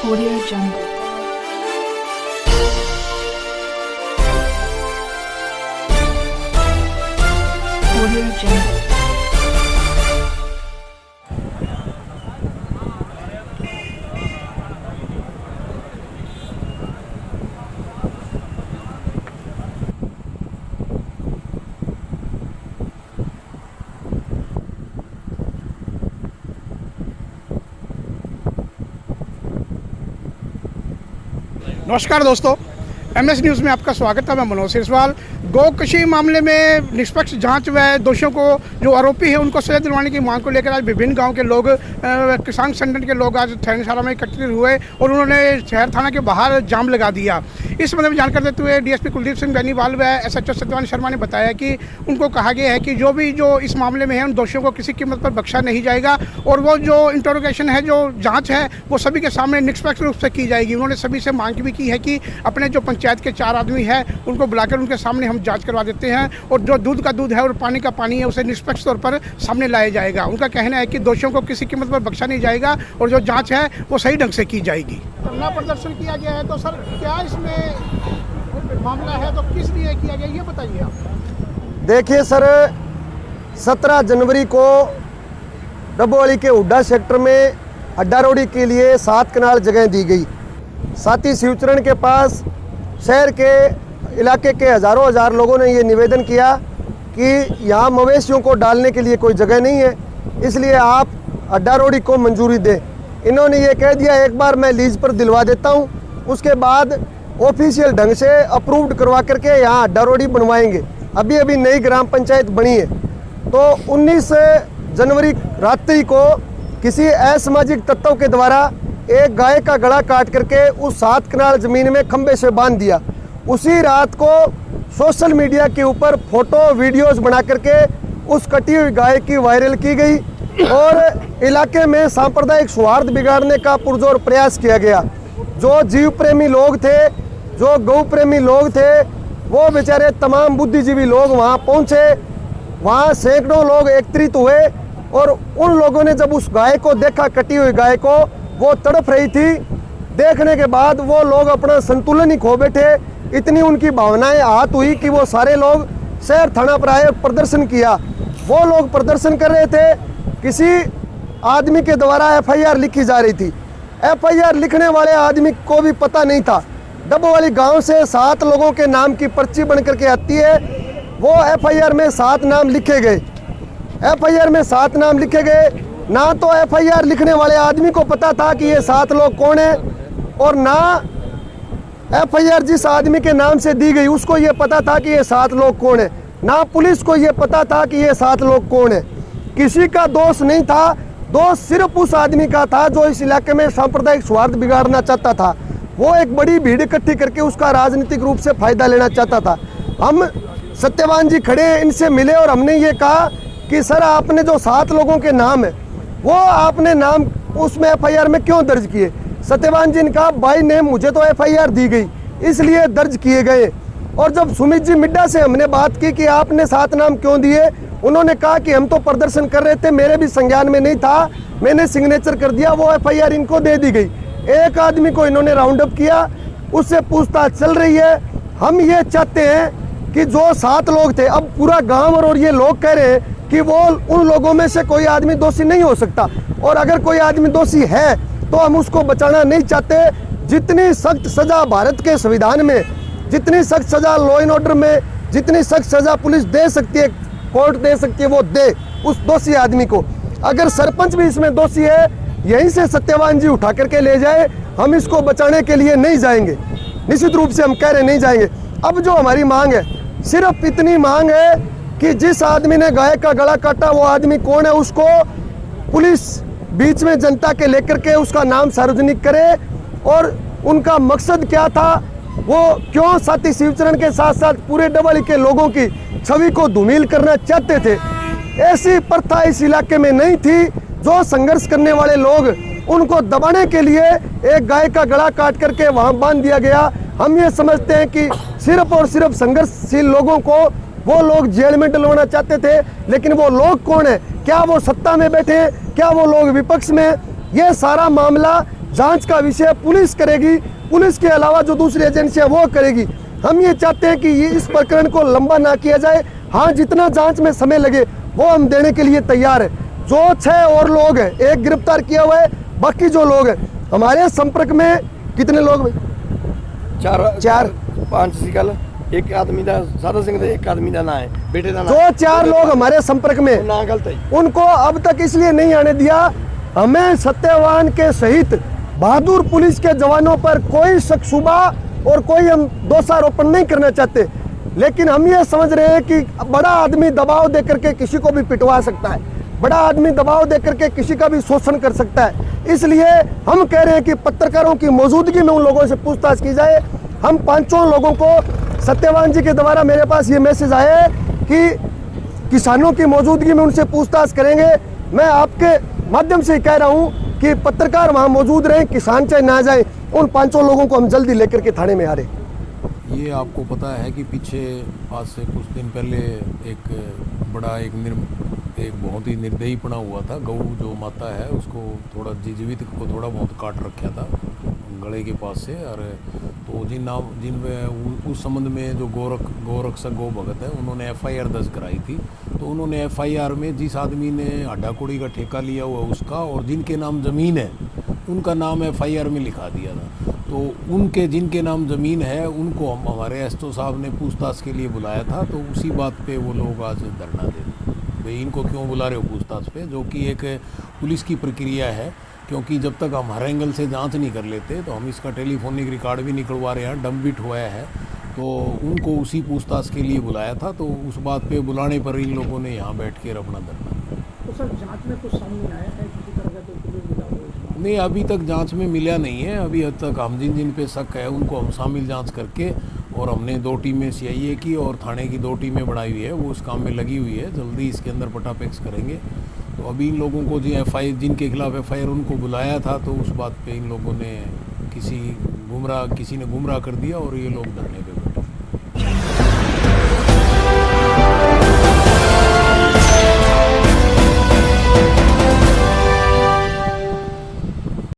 Audio Jungle. Audio Jungle. नमस्कार दोस्तों, MS news में आपका स्वागत है। मैं मनोज सिरसवाल। गौकशी मामले में निष्पक्ष जांच व दोषियों को जो आरोपी है उनको सजा दिलवाने की मांग को लेकर आज विभिन्न गांव के लोग, किसान संगठन के लोग आज धर्मशाला में एकत्रित हुए और उन्होंने शहर थाना के बाहर जाम लगा दिया। इस संबंध में जानकारी देते हुए DSP कुलदीप सिंह बेनीवाल व SHO सत्यवान शर्मा ने बताया कि उनको कहा गया है कि जो इस मामले में है उन दोषियों को किसी कीमत पर बख्शा नहीं जाएगा और वो जो इंटरोगेशन है, जो जाँच है, वो सभी के सामने निष्पक्ष रूप से की जाएगी। उन्होंने सभी से मांग भी की है कि अपने जो पंचायत के 4 आदमी हैं उनको बुलाकर उनके सामने हम जांच करवा देते हैं और जो दूध का दूध है और पानी का पानी है उसे निष्पक्ष तौर पर सामने लाया जाएगा। उनका कहना है कि दोषियों को किसी कीमत पर बख्शा नहीं जाएगा और जो जांच है वो सही ढंग से की जाएगी। धरना प्रदर्शन किया गया है, तो सर क्या इसमें मामला है, तो किस लिए किया गया ये बताइए आप। देखिए सर, 17 जनवरी को डबोवाली के हुड्डा सेक्टर में अड्डा रोडी के लिए 7 कनाल जगह दी गई। साथी शिवचरण के पास शहर के इलाके के हज़ार लोगों ने ये निवेदन किया कि यहाँ मवेशियों को डालने के लिए कोई जगह नहीं है, इसलिए आप अड्डा रोडी को मंजूरी दें। इन्होंने ये कह दिया एक बार मैं लीज पर दिलवा देता हूँ, उसके बाद ऑफिशियल ढंग से अप्रूव्ड करवा करके यहाँ अड्डा रोडी बनवाएंगे। अभी नई ग्राम पंचायत बनी है। तो 19 जनवरी रात्रि को किसी असामाजिक तत्वों के द्वारा एक गाय का गला काट करके उस 7 कनाल जमीन में खंबे से बांध दिया। उसी रात को सोशल मीडिया के ऊपर फोटो वीडियोस बना करके उस कटी हुई गाय की वायरल की गई और इलाके में सांप्रदायिक सौहार्द बिगाड़ने का पुरजोर प्रयास किया गया। जो जीव प्रेमी लोग थे, जो गौ प्रेमी लोग थे, वो बेचारे तमाम बुद्धिजीवी लोग वहाँ पहुँचे। वहाँ सैकड़ों लोग एकत्रित हुए और उन लोगों ने जब उस गाय को देखा, कटी हुई गाय को, वो तड़प रही थी। देखने के बाद वो लोग अपना संतुलन ही खो बैठे। इतनी उनकी भावनाएं आहत हुई कि वो सारे लोग शहर थाना पर आए, प्रदर्शन किया। वो लोग प्रदर्शन कर रहे थे, किसी आदमी के द्वारा FIR लिखी जा रही थी। FIR लिखने वाले आदमी को भी पता नहीं था। डबोवाली गांव से 7 लोगों के नाम की पर्ची बन करके आती है। वो FIR में 7 नाम लिखे गए। FIR में 7 नाम लिखे गए। ना तो FIR लिखने वाले आदमी को पता था कि ये 7 लोग कौन है और ना FIR जिस आदमी के नाम से दी गई उसको ये पता था कि ये 7 लोग कौन है। ना पुलिस को ये पता था कि ये 7 लोग कौन है। किसी का दोष नहीं था, दोष सिर्फ उस आदमी का था जो इस इलाके में सांप्रदायिक सौहार्द बिगाड़ना चाहता था। वो एक बड़ी भीड़ इकट्ठी करके उसका राजनीतिक रूप से फायदा लेना चाहता था। हम सत्यवान जी खड़े, इनसे मिले और हमने ये कहा कि सर आपने जो 7 लोगों के नाम है वो आपने नाम उसमें FIR में क्यों दर्ज किए। सत्यवान जी ने कहा बाई नेम मुझे तो FIR दी गई इसलिए दर्ज किए गए। और जब सुमित जी मिड्डा से हमने बात की कि आपने 7 नाम क्यों दिए, उन्होंने कहा कि हम तो प्रदर्शन कर रहे थे, मेरे भी संज्ञान में नहीं था, मैंने सिग्नेचर कर दिया, वो FIR इनको दे दी गई। एक आदमी को इन्होंने राउंड अप किया, उससे पूछताछ चल रही है। हम ये चाहते हैं कि जो 7 लोग थे, अब पूरा गाँव और ये लोग कह रहे हैं कि वो उन लोगों में से कोई आदमी दोषी नहीं हो सकता और अगर कोई आदमी दोषी है तो हम उसको बचाना नहीं चाहते। जितनी सख्त सजा भारत के संविधान में, जितनी सख्त सजा लॉ एंड ऑर्डर में, जितनी सख्त सजा पुलिस दे सकती है, कोर्ट दे सकती है, वो दे उस दोषी आदमी को। अगर सरपंच भी इसमें दोषी है, यहीं से सत्यवान जी उठा करके ले जाए, हम इसको बचाने के लिए नहीं जाएंगे। निश्चित रूप से हम कह रहे नहीं जाएंगे। अब जो हमारी मांग है, सिर्फ इतनी मांग है कि जिस आदमी ने गाय का गला काटा वो आदमी कौन है, उसको पुलिस बीच में जनता के लेकर के उसका नाम सार्वजनिक करे और उनका मकसद क्या था, वो क्यों साथी शिवचरण के साथ साथ पूरे डबोवाली के लोगों की छवि को धूमिल करना चाहते थे। ऐसी प्रथा इस इलाके में नहीं थी। जो संघर्ष करने वाले लोग, उनको दबाने के लिए एक गाय का गला काट करके वहां बांध दिया गया। हम ये समझते हैं कि सिर्फ और सिर्फ संघर्षशील लोगों को वो लोग जेल में डलवाना चाहते थे, लेकिन वो लोग कौन है, क्या वो सत्ता में बैठे हैं, क्या वो लोग विपक्ष में, ये सारा मामला जांच का विषय पुलिस करेगी, पुलिस के अलावा जो दूसरी एजेंसियां वो करेगी। हम ये चाहते हैं कि ये इस प्रकरण को लंबा ना किया जाए। हाँ, जितना जांच में समय लगे वो हम देने के लिए तैयार है। जो 6 और लोग हैं, एक गिरफ्तार किया हुआ है, बाकी जो लोग हैं हमारे संपर्क में कितने लोग भाई? चार 5 सी गल एक आदमी दा सादा सिंह दे एक आदमी दा ना है, बेटे दा ना जो 4 लोग हमारे संपर्क में, ना गलत है। उनको अब तक इसलिए नहीं आने दिया, हमें सत्यवान के सहित बहादुर पुलिस के जवानों पर कोई शक शुबा और कोई हम दोषारोपण नहीं करना चाहते, लेकिन हम ये समझ रहे हैं कि बड़ा आदमी दबाव देकर के किसी को भी पिटवा सकता है, बड़ा आदमी दबाव देकर के किसी का भी शोषण कर सकता है। इसलिए हम कह रहे हैं कि पत्रकारों की मौजूदगी में उन लोगों से पूछताछ की जाए। हम 5 लोगों को, सत्यवान जी के द्वारा मेरे पास ये मैसेज आया है कि किसानों की मौजूदगी में उनसे पूछताछ करेंगे। मैं आपके माध्यम से कह रहा हूँ कि पत्रकार वहाँ मौजूद रहें, किसान चाहे ना जाए। उन 5 लोगों को हम जल्दी लेकर के थाने में आ रहे। ये आपको पता है कि पीछे आज से कुछ दिन पहले एक बड़ा एक बहुत ही निर्दयीपना हुआ था। गऊ जो माता है उसको थोड़ा जीवित को थोड़ा बहुत काट रखा था गले के पास से। और तो उस संबंध में जो गौरक्षक गौ भगत है उन्होंने FIR दर्ज कराई थी। तो उन्होंने FIR में जिस आदमी ने हड्डाकुड़ी का ठेका लिया हुआ उसका और जिनके नाम ज़मीन है उनका नाम FIR में लिखा दिया था। तो उनके जिनके नाम ज़मीन है उनको हम हमारे SO साहब ने पूछताछ के लिए बुलाया था। तो उसी बात पे वो लोग आज धरना दे रहे। भाई इनको क्यों बुला रहे हो पूछताछ पे, जो कि एक पुलिस की प्रक्रिया है। क्योंकि जब तक हम हर एंगल से जांच नहीं कर लेते तो हम इसका टेलीफोनिक रिकॉर्ड भी निकलवा रहे हैं, डंप बिट हुआ है। तो उनको उसी पूछताछ के लिए बुलाया था। तो उस बात पे बुलाने पर इन लोगों ने यहाँ बैठ कर अपना धरना। तो सर जांच में कुछ सामने आया है किसी तरह का? तो नहीं, अभी तक जांच में मिला नहीं है। अभी तक हम जिन पे शक है उनको हम शामिल जांच करके, और हमने 2 टीमें CIA की और थाने की 2 टीमें बढ़ाई हुई है, वो उस काम में लगी हुई है। जल्दी इसके अंदर पटापेक्स करेंगे। तो अभी इन लोगों को जिनके खिलाफ FIR उनको बुलाया था, तो उस बात पे इन लोगों ने किसी ने गुमराह कर दिया और ये लोग धरने पे